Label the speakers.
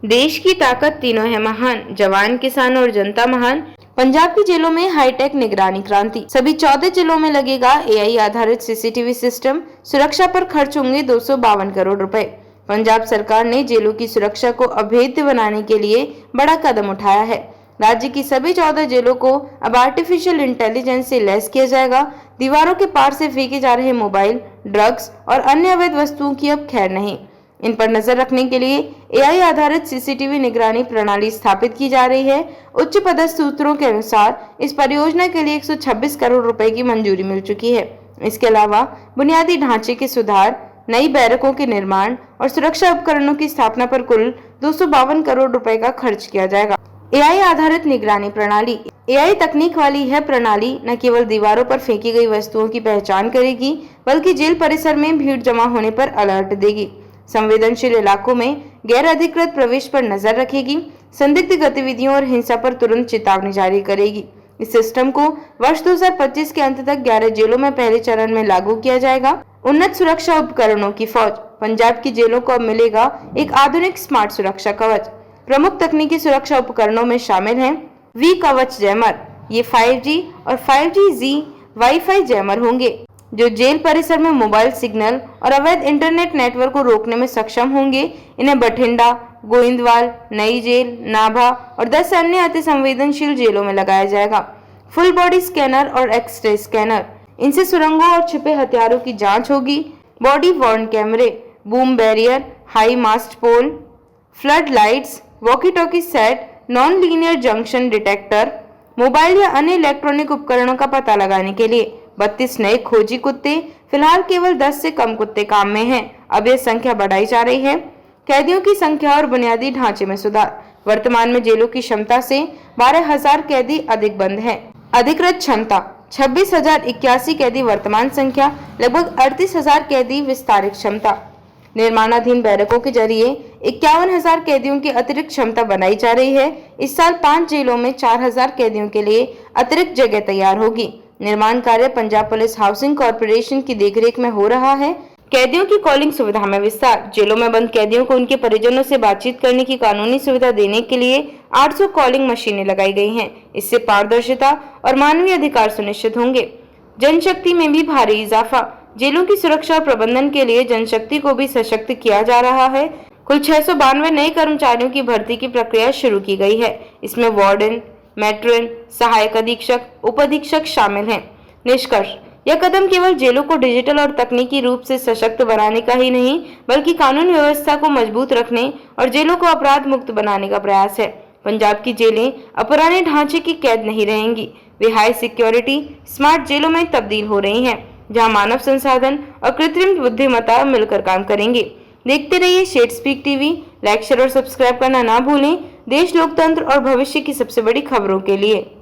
Speaker 1: देश की ताकत तीनों है महान, जवान, किसान और जनता महान। पंजाब की जेलों में हाईटेक निगरानी क्रांति। सभी 14 जिलों में लगेगा एआई आधारित सीसीटीवी सिस्टम। सुरक्षा पर खर्च होंगे 252 करोड़ रुपए। पंजाब सरकार ने जेलों की सुरक्षा को अभेद्य बनाने के लिए बड़ा कदम उठाया है। राज्य की सभी 14 जेलों को अब आर्टिफिशियल इंटेलिजेंस से लैस किया जाएगा। दीवारों के पार से फेंके जा रहे मोबाइल, ड्रग्स और अन्य अवैध वस्तुओं की अब खैर नहीं। इन पर नजर रखने के लिए एआई आधारित सीसीटीवी निगरानी प्रणाली स्थापित की जा रही है। उच्च पदस्थ सूत्रों के अनुसार इस परियोजना के लिए 126 करोड़ रुपए की मंजूरी मिल चुकी है। इसके अलावा बुनियादी ढांचे के सुधार, नई बैरकों के निर्माण और सुरक्षा उपकरणों की स्थापना पर कुल 252 करोड़ रुपए का खर्च किया जाएगा। एआई आधारित निगरानी प्रणाली। एआई तकनीक वाली यह प्रणाली न केवल दीवारों पर फेंकी गई वस्तुओं की पहचान करेगी, बल्कि जेल परिसर में भीड़ जमा होने पर अलर्ट देगी, संवेदनशील इलाकों में गैर अधिकृत प्रवेश पर नजर रखेगी, संदिग्ध गतिविधियों और हिंसा पर तुरंत चेतावनी जारी करेगी। इस सिस्टम को वर्ष 2025 के अंत तक 11 जेलों में पहले चरण में लागू किया जाएगा। उन्नत सुरक्षा उपकरणों की फौज। पंजाब की जेलों को अब मिलेगा एक आधुनिक स्मार्ट सुरक्षा कवच। प्रमुख तकनीकी सुरक्षा उपकरणों में शामिल हैं वी कवच जैमर। ये 5G और 5G वाईफाई जैमर होंगे जो जेल परिसर में मोबाइल सिग्नल और अवैध इंटरनेट नेटवर्क को रोकने में सक्षम होंगे। इन्हें बठिंडा, गोइंदवाल, नई जेल, नाभा और 10 अन्य अति संवेदनशील जेलों में लगाया जाएगा। फुल बॉडी स्कैनर और एक्स-रे स्कैनर। इनसे सुरंगों और छिपे हथियारों की जांच होगी। Body worn cameras, boom barrier, high mast pole, flood lights, walkie talkie set, non linear junction detector, mobile या अन्य इलेक्ट्रॉनिक उपकरणों का पता लगाने के लिए 32 नए खोजी कुत्ते। फिलहाल केवल 10 से कम कुत्ते काम में हैं। अब यह संख्या बढ़ाई जा रही है। कैदियों की संख्या और बुनियादी ढांचे में सुधार। वर्तमान में जेलों की क्षमता से 12,000 कैदी अधिक बंद हैं। अधिकृत क्षमता 26,081 कैदी। वर्तमान संख्या लगभग 38,000 कैदी। विस्तारित क्षमता। निर्माणाधीन बैरकों के जरिए 51,000 कैदियों की अतिरिक्त क्षमता बनाई जा रही है। इस साल 5 जेलों में 4,000 कैदियों के लिए अतिरिक्त जगह तैयार होगी। निर्माण कार्य पंजाब पुलिस हाउसिंग कॉर्पोरेशन की देखरेख में हो रहा है। कैदियों की कॉलिंग सुविधा में विस्तार। जेलों में बंद कैदियों को उनके परिजनों से बातचीत करने की कानूनी सुविधा देने के लिए 800 कॉलिंग मशीनें लगाई गई हैं। इससे पारदर्शिता और मानवीय अधिकार सुनिश्चित होंगे। जनशक्ति में भी भारी इजाफा। जेलों की सुरक्षा और प्रबंधन के लिए जनशक्ति को भी सशक्त किया जा रहा है। कुल 692 नए कर्मचारियों की भर्ती की प्रक्रिया शुरू की गई है। इसमें वार्डन, मैट्रन, सहायक अधीक्षक, उप अधीक्षक शामिल हैं। निष्कर्ष, यह कदम केवल जेलों को डिजिटल और तकनीकी रूप से सशक्त बनाने का ही नहीं, बल्कि कानून व्यवस्था को मजबूत रखने और जेलों को अपराध मुक्त बनाने का प्रयास है। पंजाब की जेलें अब पुराने ढांचे की कैद नहीं रहेंगी। वे हाई सिक्योरिटी स्मार्ट जेलों में तब्दील हो रही हैं, जहां मानव संसाधन और कृत्रिम बुद्धिमत्ता मिलकर काम करेंगे। देखते रहिए shed speak TV. Like, share और सब्सक्राइब करना ना भूलें। देश, लोकतंत्र और भविष्य की सबसे बड़ी खबरों के लिए।